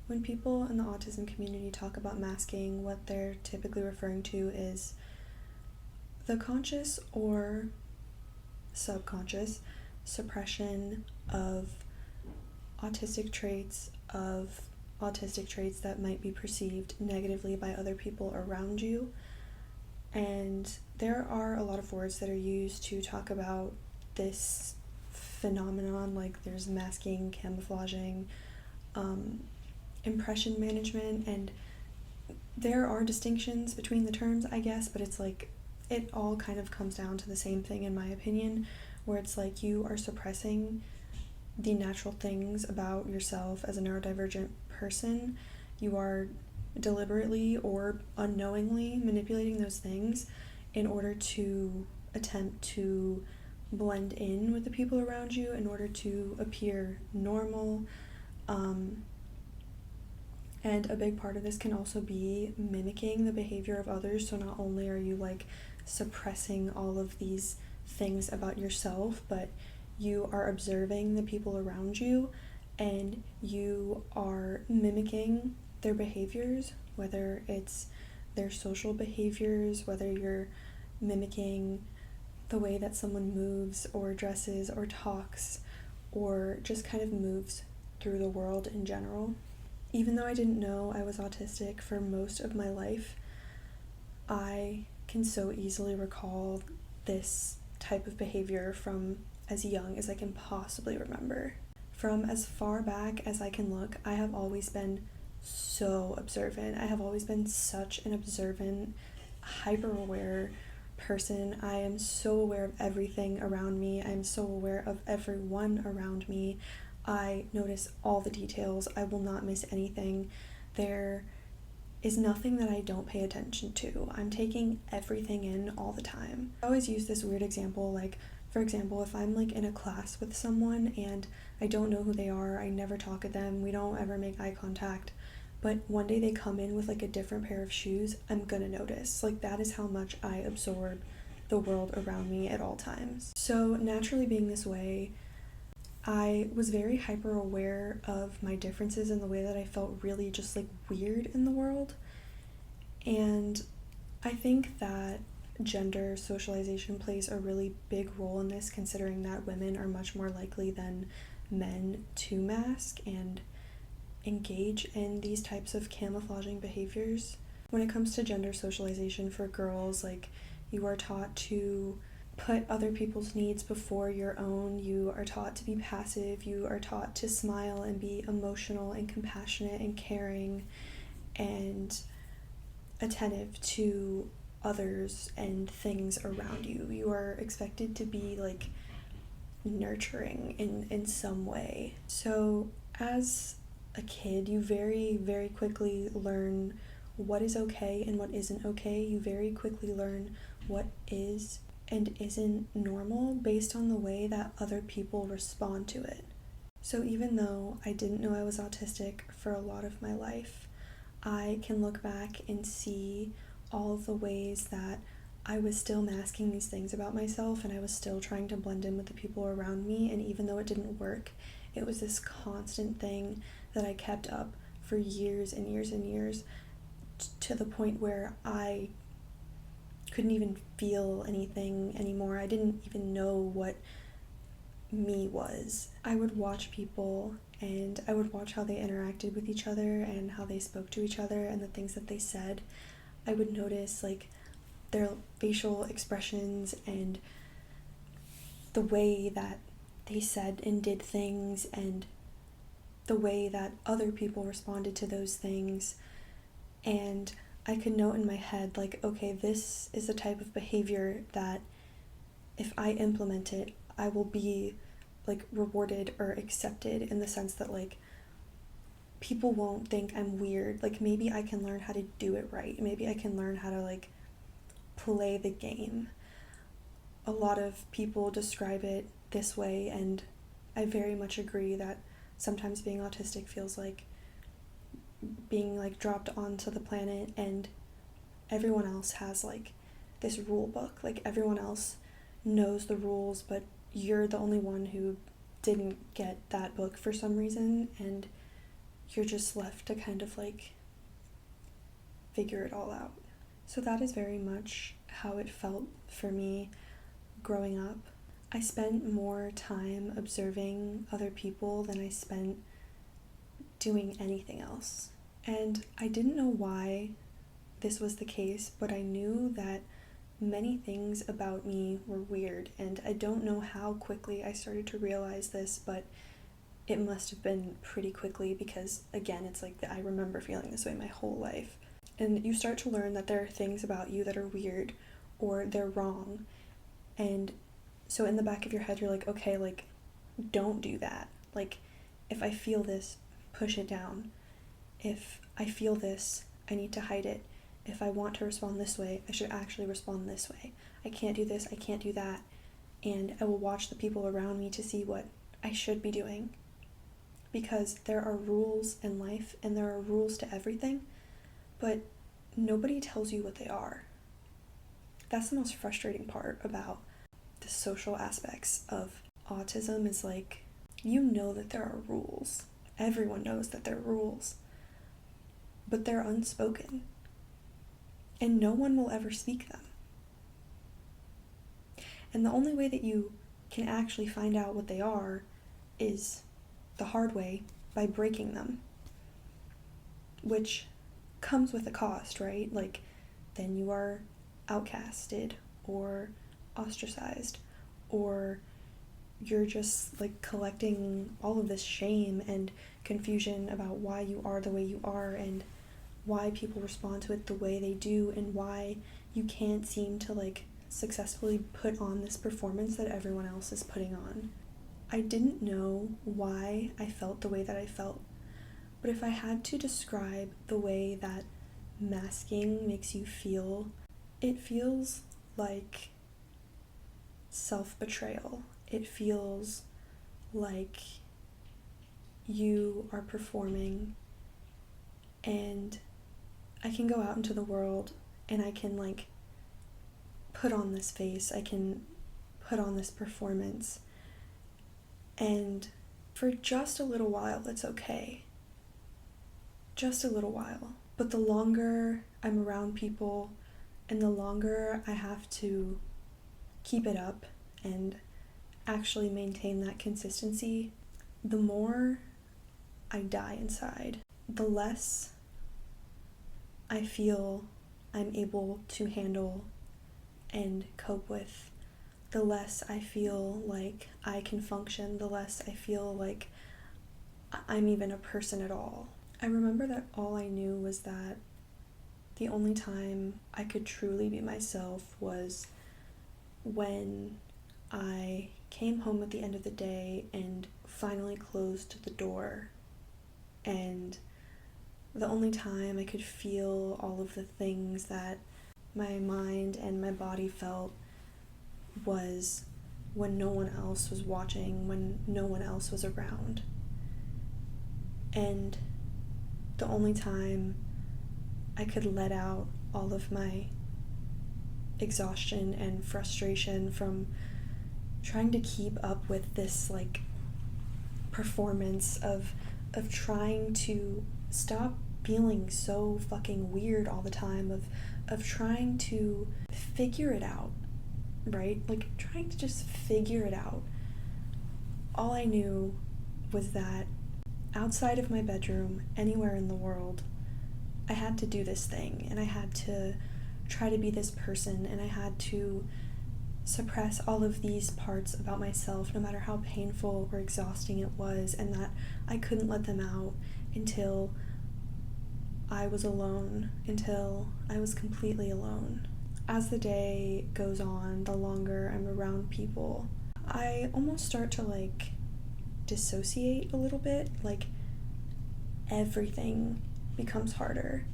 When people in the autism community talk about masking, what they're typically referring to is the conscious or subconscious suppression of autistic traits, that might be perceived negatively by other people around you. And there are a lot of words that are used to talk about this phenomenon, like there's masking, camouflaging, impression management, and there are distinctions between the terms, I guess, but it's like it all kind of comes down to the same thing in my opinion, where it's like you are suppressing the natural things about yourself as a neurodivergent person. You are deliberately or unknowingly manipulating those things in order to attempt to blend in with the people around you, in order to appear normal. And a big part of this can also be mimicking the behavior of others. So not only are you like suppressing all of these things about yourself, but you are observing the people around you and you are mimicking their behaviors, whether it's their social behaviors, whether you're mimicking the way that someone moves or dresses or talks or just kind of moves through the world in general. Even though I didn't know I was autistic for most of my life, I can so easily recall this type of behavior from as young as I can possibly remember. From as far back as I can look, I have always been so observant. I have always been such an observant, hyper-aware person. I am so aware of everything around me. I am so aware of everyone around me. I notice all the details. I will not miss anything. There is nothing that I don't pay attention to. I'm taking everything in all the time. I always use this weird example, like, for example, if I'm like in a class with someone and I don't know who they are, I never talk to them, we don't ever make eye contact, but one day they come in with like a different pair of shoes, I'm gonna notice. Like, that is how much I absorb the world around me at all times. So naturally, being this way, I was very hyper aware of my differences in the way that I felt really just like weird in the world. And I think that gender socialization plays a really big role in this, considering that women are much more likely than men to mask and engage in these types of camouflaging behaviors. When it comes to gender socialization for girls, like, you are taught to put other people's needs before your own. You are taught to be passive. You are taught to smile and be emotional and compassionate and caring and attentive to others and things around you. You are expected to be like nurturing in some way. So as a kid, you very, very quickly learn what is okay and what isn't okay. You very quickly learn what is and isn't normal based on the way that other people respond to it. So even though I didn't know I was autistic for a lot of my life, I can look back and see all of the ways that I was still masking these things about myself, and I was still trying to blend in with the people around me. And even though it didn't work, it was this constant thing that I kept up for years and years and years, to the point where I couldn't even feel anything anymore. I didn't even know what me was. I would watch people and I would watch how they interacted with each other and how they spoke to each other and the things that they said. I would notice like their facial expressions and the way that they said and did things and the way that other people responded to those things. And I could note in my head, like, okay, this is the type of behavior that if I implement it, I will be like rewarded or accepted, in the sense that like people won't think I'm weird. Like, maybe I can learn how to do it right. Maybe I can learn how to like play the game. A lot of people describe it this way, and I very much agree that sometimes being autistic feels like being like dropped onto the planet and everyone else has like this rule book. Like, everyone else knows the rules, but you're the only one who didn't get that book for some reason, and you're just left to kind of like figure it all out. So that is very much how it felt for me growing up. I spent more time observing other people than I spent doing anything else. And I didn't know why this was the case, but I knew that many things about me were weird, and I don't know how quickly I started to realize this, but it must have been pretty quickly because, again, it's like I remember feeling this way my whole life. And you start to learn that there are things about you that are weird or they're wrong. And so in the back of your head, you're like, okay, like, don't do that. Like, if I feel this, push it down. If I feel this, I need to hide it. If I want to respond this way, I should actually respond this way. I can't do this, I can't do that. And I will watch the people around me to see what I should be doing. Because there are rules in life and there are rules to everything, but nobody tells you what they are. That's the most frustrating part about the social aspects of autism is like, you know that there are rules. Everyone knows that there are rules, but they're unspoken, and no one will ever speak them. And the only way that you can actually find out what they are is the hard way, by breaking them, which comes with a cost, right? Like, then you are outcasted or ostracized, or you're just like collecting all of this shame and confusion about why you are the way you are and why people respond to it the way they do and why you can't seem to like successfully put on this performance that everyone else is putting on. I didn't know why I felt the way that I felt, but if I had to describe the way that masking makes you feel, it feels like self-betrayal. It feels like you are performing, and I can go out into the world and I can like put on this face, I can put on this performance, and for just a little while it's okay. Just a little while. But the longer I'm around people and the longer I have to keep it up and actually maintain that consistency, the more I die inside. The less I feel I'm able to handle and cope with, the less I feel like I can function, the less I feel like I'm even a person at all. I remember that all I knew was that the only time I could truly be myself was when I came home at the end of the day and finally closed the door, and the only time I could feel all of the things that my mind and my body felt was when no one else was watching, when no one else was around. And the only time I could let out all of my exhaustion and frustration from trying to keep up with this like performance of trying to stop feeling so fucking weird all the time, of trying to figure it out, right? Like trying to just figure it out. All I knew was that outside of my bedroom, anywhere in the world, I had to do this thing, and I had to try to be this person, and I had to suppress all of these parts about myself, no matter how painful or exhausting it was, and that I couldn't let them out until I was alone, until I was completely alone. As the day goes on, the longer I'm around people, I almost start to like dissociate a little bit. Like everything becomes harder.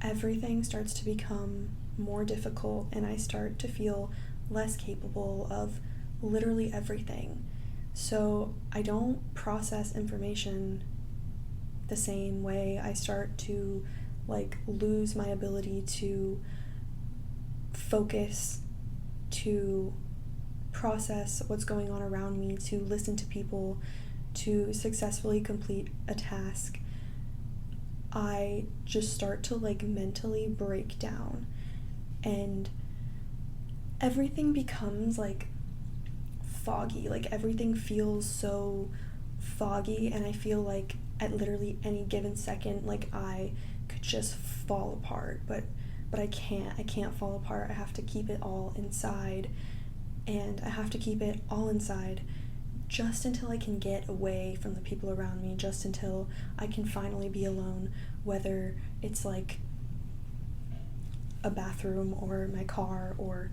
Everything starts to become more difficult, and I start to feel less capable of literally everything. So I don't process information the same way. I start to like lose my ability to focus, to process what's going on around me, to listen to people, to successfully complete a task. I just start to like mentally break down, and everything becomes like foggy. Like everything feels so foggy, and I feel like at literally any given second, like I could just fall apart, but I can't fall apart. I have to keep it all inside, and I have to keep it all inside just until I can get away from the people around me, just until I can finally be alone, whether it's like a bathroom or my car, or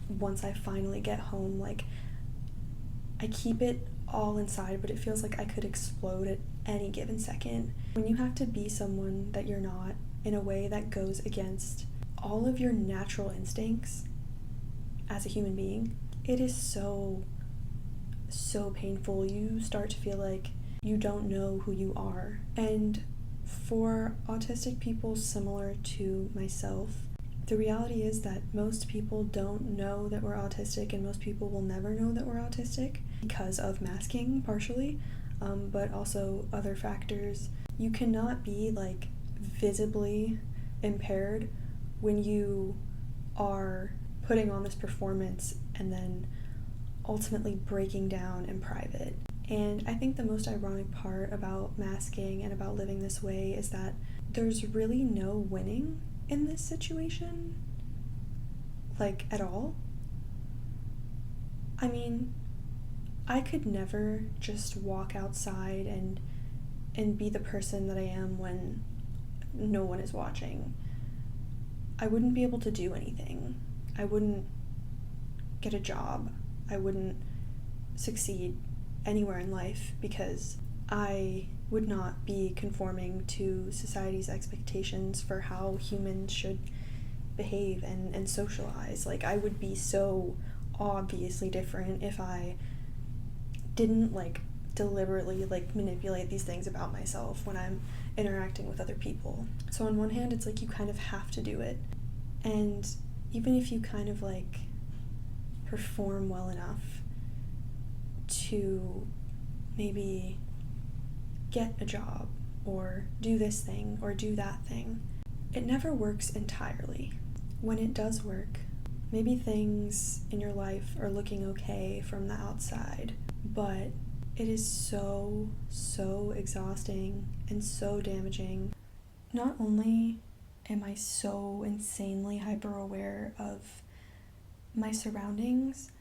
once I finally get home. Like, I keep it all inside, but it feels like I could explode at any given second. When you have to be someone that you're not in a way that goes against all of your natural instincts as a human being, it is so painful. You start to feel like you don't know who you are. And for autistic people similar to myself, the reality is that most people don't know that we're autistic, and most people will never know that we're autistic because of masking, partially, but also other factors. You cannot be like visibly impaired when you are putting on this performance and then ultimately breaking down in private. And I think the most ironic part about masking and about living this way is that there's really no winning in this situation, like, at all. I mean, I could never just walk outside and be the person that I am when no one is watching. I wouldn't be able to do anything. I wouldn't get a job. I wouldn't succeed anywhere in life because I would not be conforming to society's expectations for how humans should behave and socialize. Like, I would be so obviously different if I didn't like deliberately like manipulate these things about myself when I'm interacting with other people. So on one hand, it's like you kind of have to do it, and even if you kind of like perform well enough to maybe get a job or do this thing or do that thing, it never works entirely. When it does work, maybe things in your life are looking okay from the outside, but it is so exhausting and so damaging. Not only am I so insanely hyper aware of my surroundings,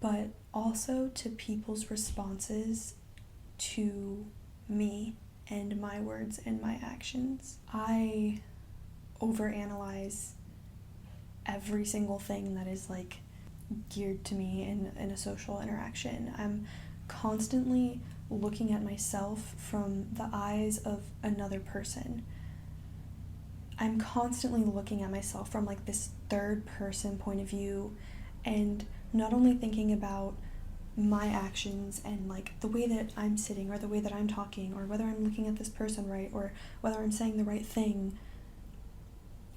but also to people's responses to me and my words and my actions. I overanalyze every single thing that is like geared to me in a social interaction. I'm constantly looking at myself from the eyes of another person. I'm constantly looking at myself from like this third person point of view, and not only thinking about my actions and like the way that I'm sitting or the way that I'm talking or whether I'm looking at this person right or whether I'm saying the right thing,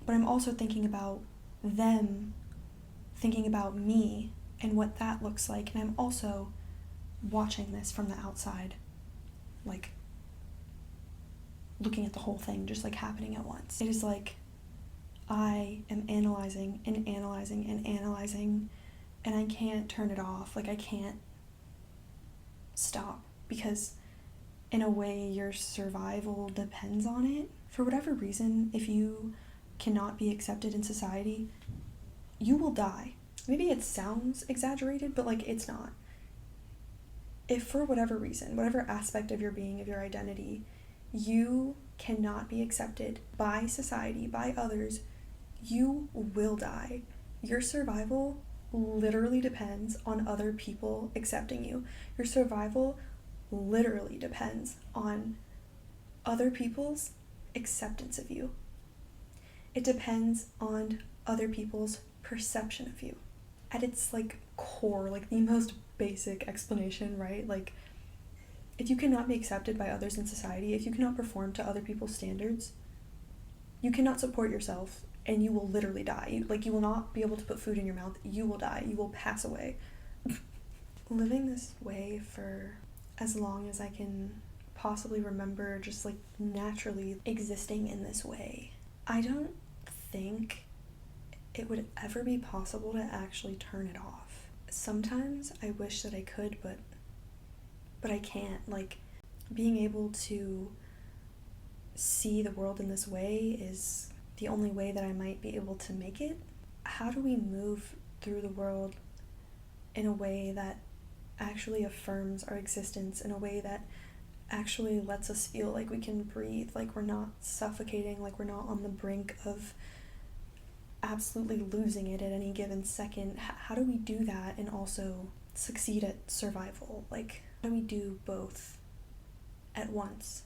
but I'm also thinking about them, thinking about me and what that looks like, and I'm also watching this from the outside, like looking at the whole thing just like happening at once. It is like I am analyzing and analyzing and analyzing, and I can't turn it off. Like, I can't stop, because in a way your survival depends on it. For whatever reason, if you cannot be accepted in society, you will die. Maybe it sounds exaggerated, but like, it's not. If for whatever reason, whatever aspect of your being, of your identity, you cannot be accepted by society, by others, you will die. Your survival literally depends on other people accepting you. Your survival literally depends on other people's acceptance of you. It depends on other people's perception of you. At its like core, like the most basic explanation, right? Like, if you cannot be accepted by others in society, if you cannot perform to other people's standards, you cannot support yourself, and you will literally die. You will not be able to put food in your mouth. You will die. You will pass away. Living this way for as long as I can possibly remember just like naturally existing in this way. I don't think it would ever be possible to actually turn it off. Sometimes I wish that I could, but I can't. Like, being able to see the world in this way is the only way that I might be able to make it. How do we move through the world in a way that actually affirms our existence, in a way that actually lets us feel like we can breathe, like we're not suffocating, like we're not on the brink of absolutely losing it at any given second? How do we do that and also succeed at survival? Like, how do we do both at once?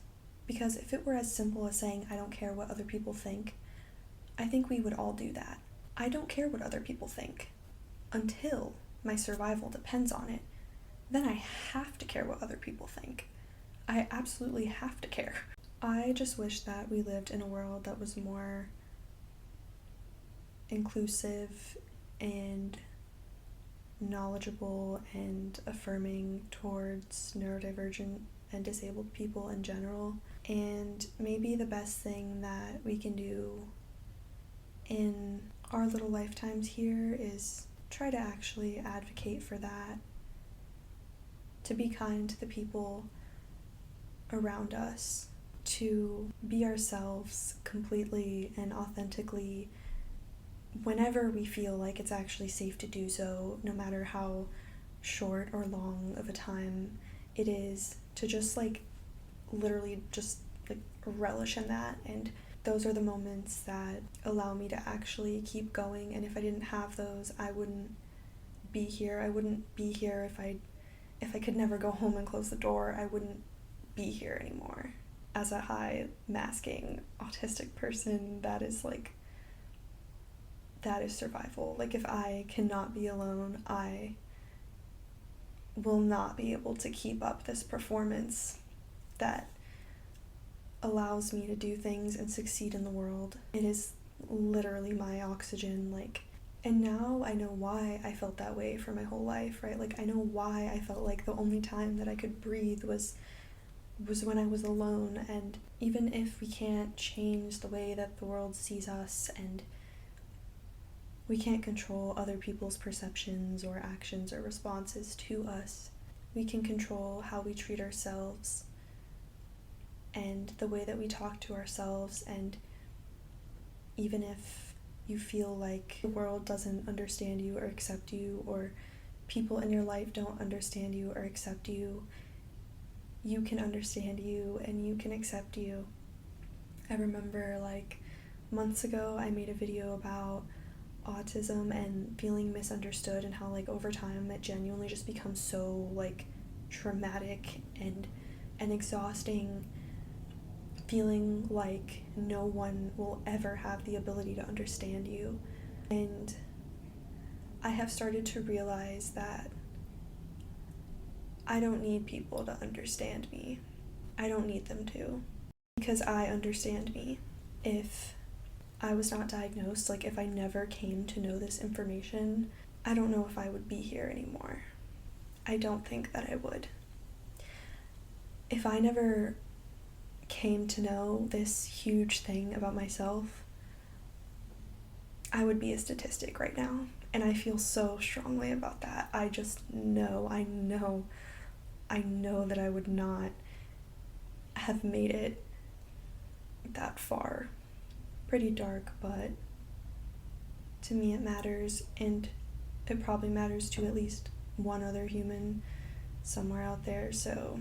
Because if it were as simple as saying, I don't care what other people think, I think we would all do that. I don't care what other people think until my survival depends on it. Then I have to care what other people think. I absolutely have to care. I just wish that we lived in a world that was more inclusive and knowledgeable and affirming towards neurodivergent and disabled people in general. And maybe the best thing that we can do in our little lifetimes here is try to actually advocate for that, to be kind to the people around us, to be ourselves completely and authentically whenever we feel like it's actually safe to do so, no matter how short or long of a time it is, to just like literally just like relish in that. And those are the moments that allow me to actually keep going. And if I didn't have those, I wouldn't be here. I wouldn't be here if I could never go home and close the door. I wouldn't be here anymore. As a high masking autistic person, that is survival. Like, if I cannot be alone, I will not be able to keep up this performance that allows me to do things and succeed in the world. It is literally my oxygen, like, and now I know why I felt that way for my whole life, right? Like, I know why I felt like the only time that I could breathe was when I was alone. And even if we can't change the way that the world sees us, and we can't control other people's perceptions or actions or responses to us, we can control how we treat ourselves and the way that we talk to ourselves. And even if you feel like the world doesn't understand you or accept you, or people in your life don't understand you or accept you, you can understand you and you can accept you. I remember like months ago I made a video about autism and feeling misunderstood, and how like over time it genuinely just becomes so like traumatic and exhausting, feeling like no one will ever have the ability to understand you. And I have started to realize that I don't need people to understand me. I don't need them to, because I understand me. If I was not diagnosed, like if I never came to know this information, I don't know if I would be here anymore. I don't think that I would. If I never came to know this huge thing about myself, I would be a statistic right now. And I feel so strongly about that. I just know, I know that I would not have made it that far. Pretty dark, but to me it matters, and it probably matters to at least one other human somewhere out there. So